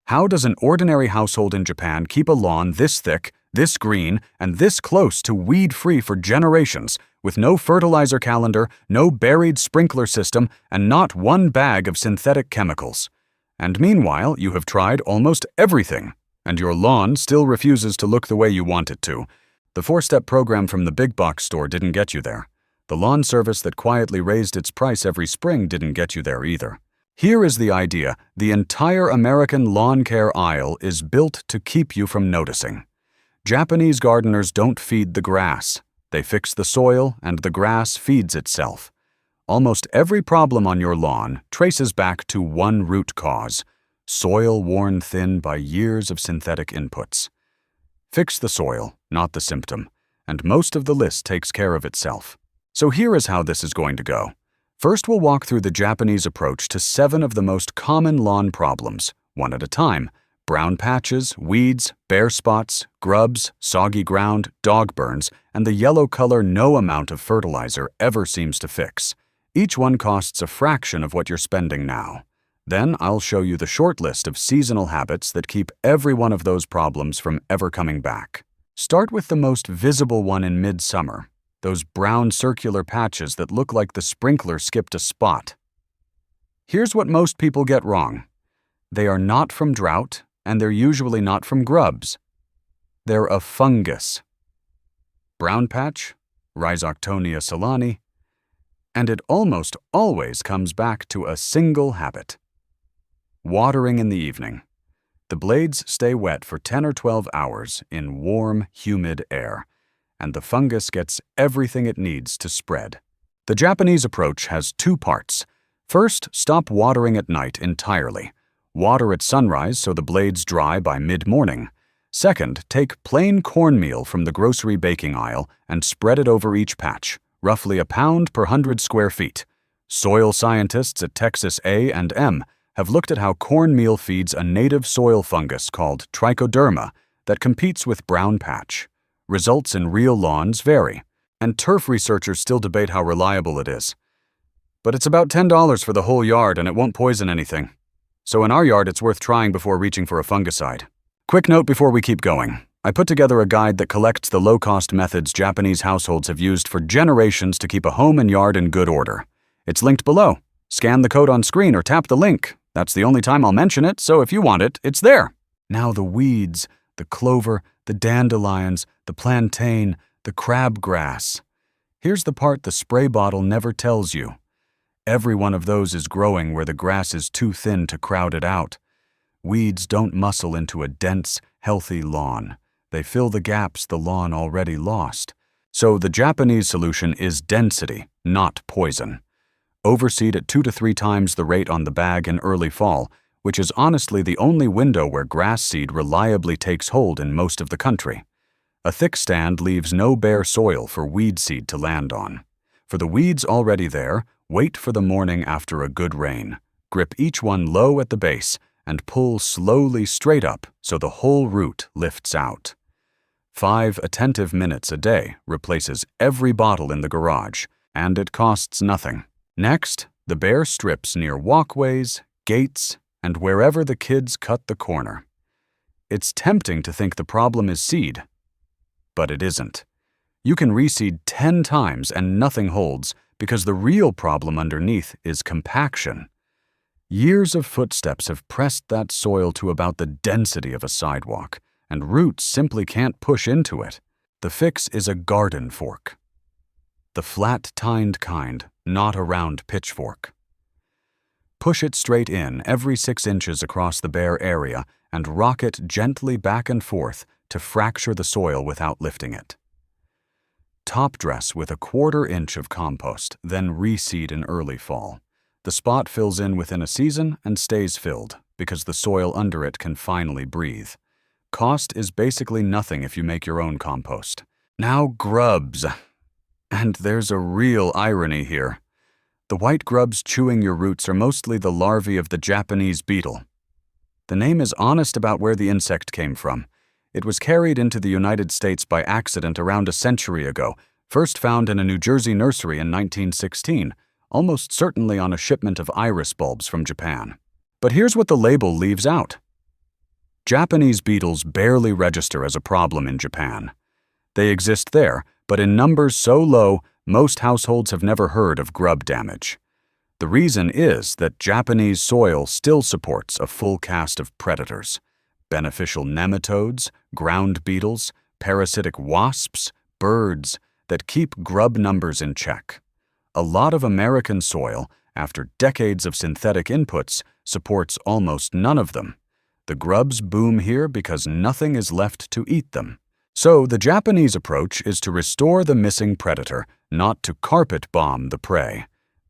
How does an ordinary household in Japan keep a lawn this thick, this green, and this close to weed-free for generations, with no fertilizer calendar, no buried sprinkler system, and not one bag of synthetic chemicals? And meanwhile, you have tried almost everything, and your lawn still refuses to look the way you want it to. The 4-step program from the big box store didn't get you there. The lawn service that quietly raised its price every spring didn't get you there either. Here is the idea: the entire American lawn care aisle is built to keep you from noticing. Japanese gardeners don't feed the grass. They fix the soil, and the grass feeds itself. Almost every problem on your lawn traces back to one root cause: soil worn thin by years of synthetic inputs. Fix the soil, not the symptom, and most of the list takes care of itself. So here is how this is going to go. First, we'll walk through the Japanese approach to 7 of the most common lawn problems, one at a time: brown patches, weeds, bare spots, grubs, soggy ground, dog burns, and the yellow color no amount of fertilizer ever seems to fix. Each one costs a fraction of what you're spending now. Then I'll show you the short list of seasonal habits that keep every one of those problems from ever coming back. Start with the most visible one in midsummer: those brown circular patches that look like the sprinkler skipped a spot. Here's what most people get wrong. They are not from drought, and they're usually not from grubs. They're a fungus. Brown patch, Rhizoctonia solani, and it almost always comes back to a single habit: watering in the evening. The blades stay wet for 10 or 12 hours in warm, humid air, and the fungus gets everything it needs to spread. The Japanese approach has 2 parts. First, stop watering at night entirely. Water at sunrise so the blades dry by mid-morning. Second, take plain cornmeal from the grocery baking aisle and spread it over each patch, roughly a pound per 100 square feet. Soil scientists at Texas A&M have looked at how cornmeal feeds a native soil fungus called trichoderma that competes with brown patch. Results in real lawns vary, and turf researchers still debate how reliable it is. But it's about $10 for the whole yard, and it won't poison anything. So in our yard, it's worth trying before reaching for a fungicide. Quick note before we keep going. I put together a guide that collects the low-cost methods Japanese households have used for generations to keep a home and yard in good order. It's linked below. Scan the code on screen or tap the link. That's the only time I'll mention it, so if you want it, it's there. Now the weeds, the clover, the dandelions, the plantain, the crabgrass. Here's the part the spray bottle never tells you. Every one of those is growing where the grass is too thin to crowd it out. Weeds don't muscle into a dense, healthy lawn. They fill the gaps the lawn already lost. So the Japanese solution is density, not poison. Overseed at 2 to 3 times the rate on the bag in early fall, which is honestly the only window where grass seed reliably takes hold in most of the country. A thick stand leaves no bare soil for weed seed to land on. For the weeds already there, wait for the morning after a good rain. Grip each one low at the base and pull slowly straight up so the whole root lifts out. 5 attentive minutes a day replaces every bottle in the garage, and it costs nothing. Next, the bare strips near walkways, gates, and wherever the kids cut the corner. It's tempting to think the problem is seed, but it isn't. You can reseed 10 times and nothing holds because the real problem underneath is compaction. Years of footsteps have pressed that soil to about the density of a sidewalk, and roots simply can't push into it. The fix is a garden fork. The flat-tined kind, not a round pitchfork. Push it straight in every 6 inches across the bare area and rock it gently back and forth to fracture the soil without lifting it. Top dress with a 1/4 inch of compost, then reseed in early fall. The spot fills in within a season and stays filled because the soil under it can finally breathe. Cost is basically nothing if you make your own compost. Now grubs. And there's a real irony here. The white grubs chewing your roots are mostly the larvae of the Japanese beetle. The name is honest about where the insect came from. It was carried into the United States by accident around a century ago, first found in a New Jersey nursery in 1916, almost certainly on a shipment of iris bulbs from Japan. But here's what the label leaves out. Japanese beetles barely register as a problem in Japan. They exist there, but in numbers so low, most households have never heard of grub damage. The reason is that Japanese soil still supports a full cast of predators: beneficial nematodes, ground beetles, parasitic wasps, birds that keep grub numbers in check. A lot of American soil, after decades of synthetic inputs, supports almost none of them. The grubs boom here because nothing is left to eat them. So the Japanese approach is to restore the missing predator, not to carpet bomb the prey.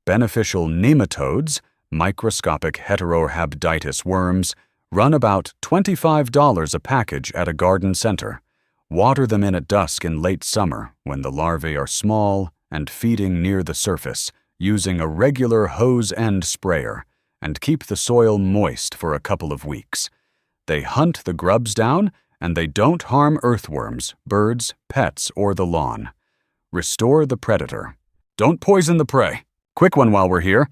Beneficial nematodes, microscopic heterohabditis worms, run about $25 a package at a garden center. Water them in at dusk in late summer when the larvae are small and feeding near the surface, using a regular hose end sprayer, and keep the soil moist for a couple of weeks. They hunt the grubs down, and they don't harm earthworms, birds, pets, or the lawn. Restore the predator. Don't poison the prey. Quick one while we're here.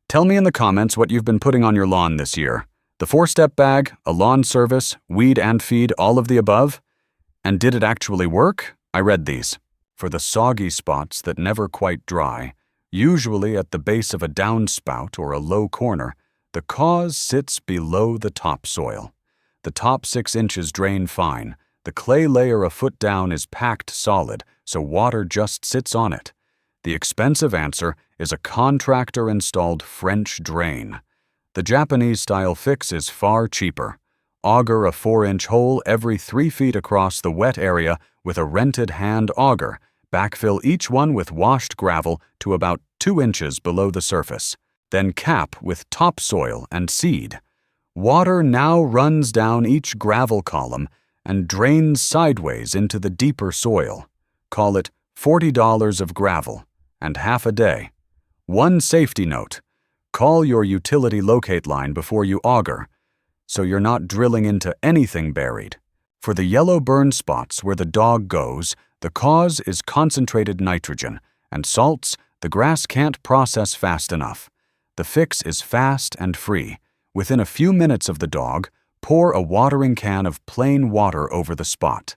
Tell me in the comments what you've been putting on your lawn this year. The 4-step bag, a lawn service, weed and feed, all of the above? And did it actually work? I read these. For the soggy spots that never quite dry, usually at the base of a downspout or a low corner, the cause sits below the topsoil. The top 6 inches drain fine. The clay layer a foot down is packed solid, so water just sits on it. The expensive answer is a contractor-installed French drain. The Japanese-style fix is far cheaper. Auger a 4-inch hole every 3 feet across the wet area with a rented hand auger. Backfill each one with washed gravel to about 2 inches below the surface. Then cap with topsoil and seed. Water now runs down each gravel column and drains sideways into the deeper soil. Call it $40 of gravel, and half a day. One safety note: call your utility locate line before you auger, so you're not drilling into anything buried. For the yellow burn spots where the dog goes, the cause is concentrated nitrogen, and salts the grass can't process fast enough. The fix is fast and free. Within a few minutes of the dog, pour a watering can of plain water over the spot.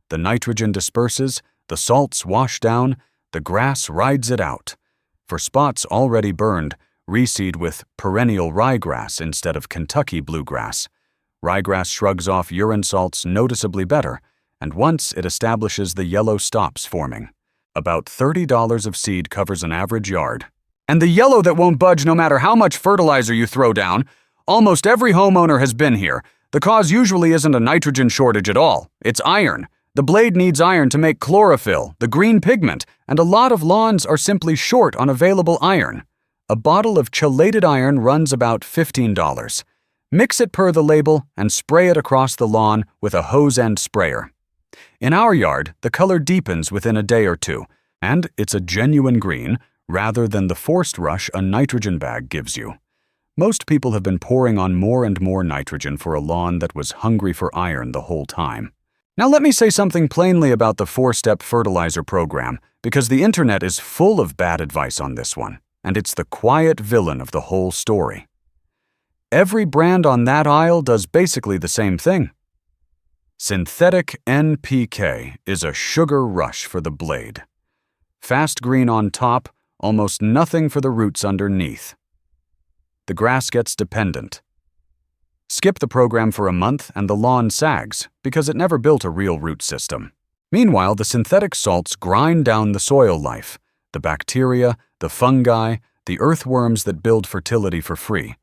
The nitrogen disperses, the salts wash down, the grass rides it out. For spots already burned, reseed with perennial ryegrass instead of Kentucky bluegrass. Ryegrass shrugs off urine salts noticeably better, and once it establishes the yellow stops forming. About $30 of seed covers an average yard. And the yellow that won't budge no matter how much fertilizer you throw down. Almost every homeowner has been here. The cause usually isn't a nitrogen shortage at all. It's iron. The blade needs iron to make chlorophyll, the green pigment, and a lot of lawns are simply short on available iron. A bottle of chelated iron runs about $15. Mix it per the label and spray it across the lawn with a hose end sprayer. In our yard, the color deepens within a day or two, and it's a genuine green rather than the forced rush a nitrogen bag gives you. Most people have been pouring on more and more nitrogen for a lawn that was hungry for iron the whole time. Now let me say something plainly about the 4-step fertilizer program, because the internet is full of bad advice on this one, and it's the quiet villain of the whole story. Every brand on that aisle does basically the same thing. Synthetic NPK is a sugar rush for the blade. Fast green on top, almost nothing for the roots underneath. The grass gets dependent. Skip the program for a month and the lawn sags because it never built a real root system. Meanwhile, the synthetic salts grind down the soil life, the bacteria, the fungi, the earthworms that build fertility for free.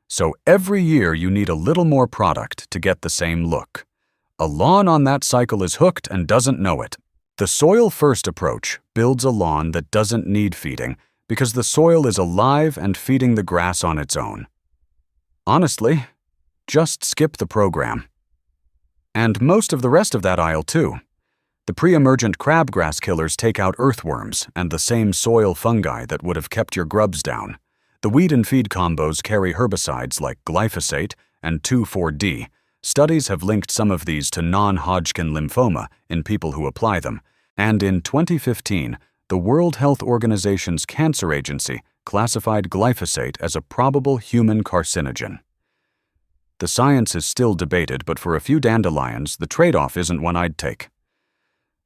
So every year you need a little more product to get the same look. A lawn on that cycle is hooked and doesn't know it. The soil-first approach builds a lawn that doesn't need feeding because the soil is alive and feeding the grass on its own. Honestly, just skip the program. And most of the rest of that aisle too. The pre-emergent crabgrass killers take out earthworms and the same soil fungi that would have kept your grubs down. The weed and feed combos carry herbicides like glyphosate and 2,4-D. Studies have linked some of these to non-Hodgkin lymphoma in people who apply them. And in 2015, the World Health Organization's Cancer Agency classified glyphosate as a probable human carcinogen. The science is still debated, but for a few dandelions, the trade-off isn't one I'd take.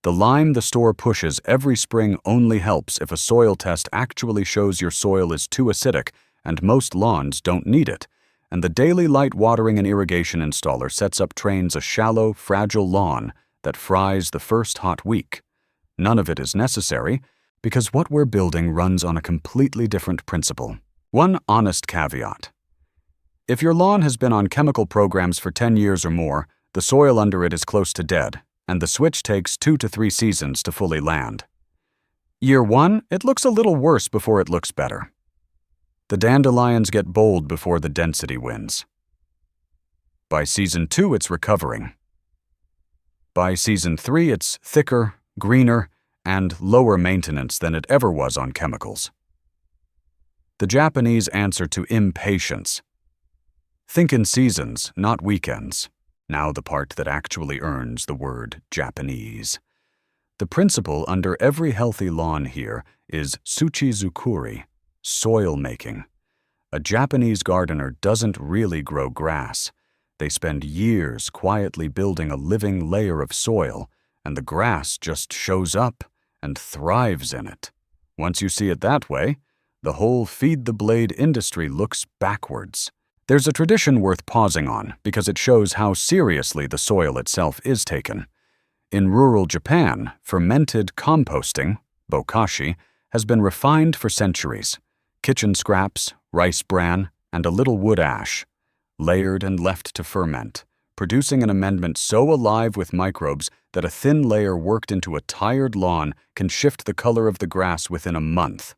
The lime the store pushes every spring only helps if a soil test actually shows your soil is too acidic, and most lawns don't need it, and the daily light watering and irrigation installer sets up trains a shallow, fragile lawn that fries the first hot week. None of it is necessary, because what we're building runs on a completely different principle. One honest caveat. If your lawn has been on chemical programs for 10 years or more, the soil under it is close to dead, and the switch takes 2 to 3 seasons to fully land. Year 1, it looks a little worse before it looks better. The dandelions get bold before the density wins. By season 2, it's recovering. By season 3, it's thicker, greener, and lower maintenance than it ever was on chemicals. The Japanese answer to impatience. Think in seasons, not weekends. Now the part that actually earns the word Japanese. The principle under every healthy lawn here is tsuchizukuri, soil making. A Japanese gardener doesn't really grow grass. They spend years quietly building a living layer of soil, and the grass just shows up and thrives in it. Once you see it that way, the whole feed-the-blade industry looks backwards. There's a tradition worth pausing on because it shows how seriously the soil itself is taken. In rural Japan, fermented composting, bokashi, has been refined for centuries. Kitchen scraps, rice bran, and a little wood ash, layered and left to ferment, producing an amendment so alive with microbes that a thin layer worked into a tired lawn can shift the color of the grass within a month.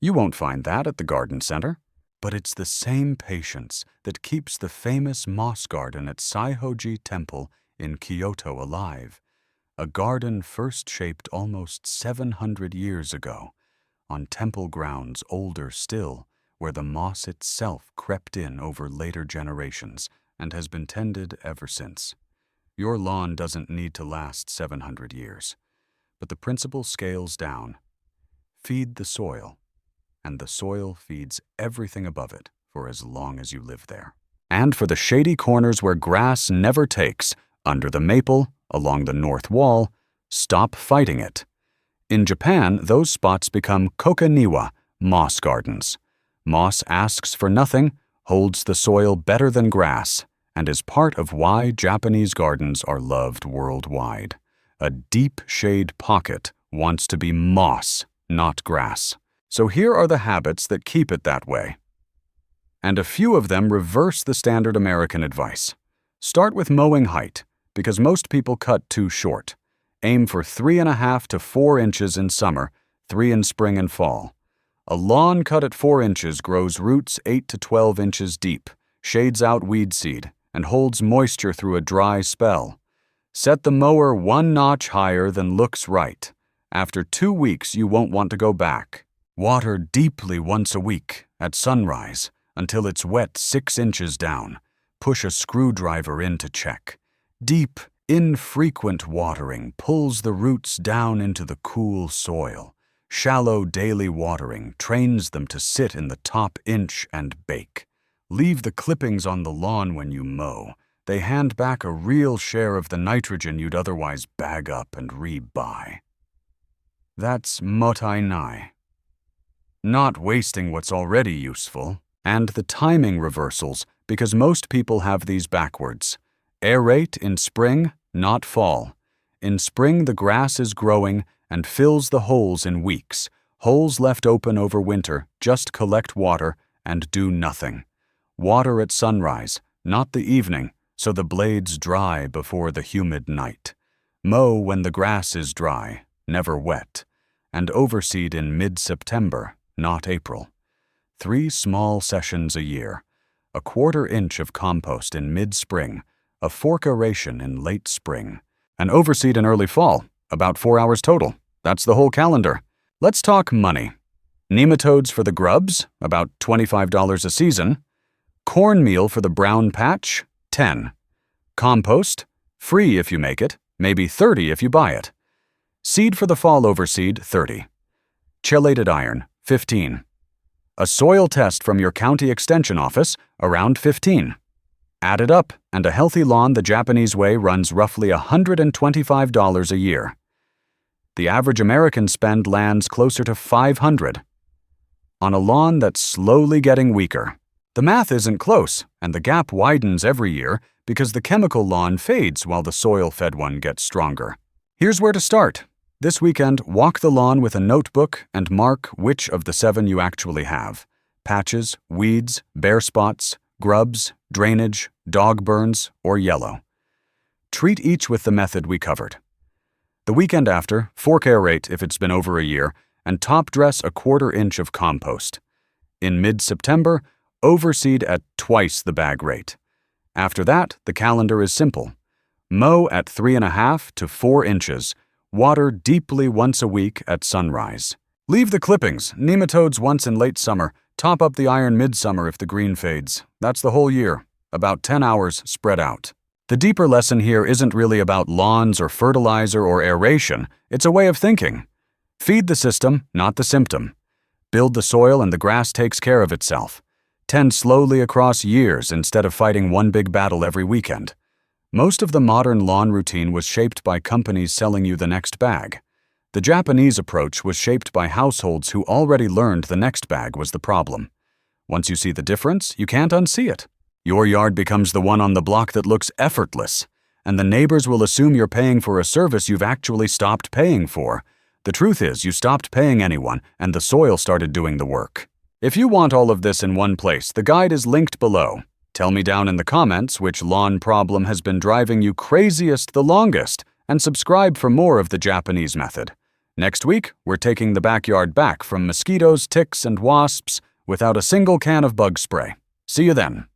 You won't find that at the garden center. But it's the same patience that keeps the famous moss garden at Saihoji Temple in Kyoto alive, a garden first shaped almost 700 years ago, on temple grounds older still, where the moss itself crept in over later generations and has been tended ever since. Your lawn doesn't need to last 700 years, but the principle scales down. Feed the soil, and the soil feeds everything above it for as long as you live there. And for the shady corners where grass never takes, under the maple, along the north wall, stop fighting it. In Japan, those spots become kokaniwa, moss gardens. Moss asks for nothing, holds the soil better than grass, and is part of why Japanese gardens are loved worldwide. A deep shade pocket wants to be moss, not grass. So here are the habits that keep it that way. And a few of them reverse the standard American advice. Start with mowing height, because most people cut too short. Aim for 3.5 to 4 inches in summer, 3 in spring and fall. A lawn cut at 4 inches grows roots 8 to 12 inches deep, shades out weed seed, and holds moisture through a dry spell. Set the mower 1 notch higher than looks right. After 2 weeks, you won't want to go back. Water deeply once a week, at sunrise, until it's wet 6 inches down. Push a screwdriver in to check. Deep, infrequent watering pulls the roots down into the cool soil. Shallow daily watering trains them to sit in the top inch and bake. Leave the clippings on the lawn when you mow. They hand back a real share of the nitrogen you'd otherwise bag up and re-buy. That's motai nai. Not wasting what's already useful, and the timing reversals, because most people have these backwards. Aerate in spring, not fall. In spring, the grass is growing and fills the holes in weeks. Holes left open over winter, just collect water and do nothing. Water at sunrise, not the evening, so the blades dry before the humid night. Mow when the grass is dry, never wet. And overseed in mid-September, not April. 3 small sessions a year. A 1/4 inch of compost in mid-spring, a fork aeration in late spring. An overseed in early fall, about 4 hours total. That's the whole calendar. Let's talk money. Nematodes for the grubs, about $25 a season. Cornmeal for the brown patch, $10. Compost, free if you make it, maybe $30 if you buy it. Seed for the fall overseed, $30. Chelated iron, $15. A soil test from your county extension office, around $15. Add it up, and a healthy lawn the Japanese way runs roughly $125 a year. The average American spend lands closer to $500 on a lawn that's slowly getting weaker. The math isn't close, and the gap widens every year because the chemical lawn fades while the soil-fed one gets stronger. Here's where to start. This weekend, walk the lawn with a notebook and mark which of the 7 you actually have: patches, weeds, bare spots, grubs, drainage, dog burns, or yellow. Treat each with the method we covered. The weekend after, fork aerate if it's been over a year, and top dress a 1/4 inch of compost. In mid-September, overseed at twice the bag rate. After that, the calendar is simple. Mow at 3.5 to 4 inches, water deeply once a week at sunrise. Leave the clippings, nematodes once in late summer, top up the iron midsummer if the green fades. That's the whole year, about 10 hours spread out. The deeper lesson here isn't really about lawns or fertilizer or aeration, it's a way of thinking. Feed the system, not the symptom. Build the soil and the grass takes care of itself. Tend slowly across years instead of fighting one big battle every weekend. Most of the modern lawn routine was shaped by companies selling you the next bag. The Japanese approach was shaped by households who already learned the next bag was the problem. Once you see the difference, you can't unsee it. Your yard becomes the one on the block that looks effortless, and the neighbors will assume you're paying for a service you've actually stopped paying for. The truth is, you stopped paying anyone, and the soil started doing the work. If you want all of this in one place, the guide is linked below. Tell me down in the comments which lawn problem has been driving you craziest the longest, and subscribe for more of the Japanese method. Next week, we're taking the backyard back from mosquitoes, ticks, and wasps without a single can of bug spray. See you then.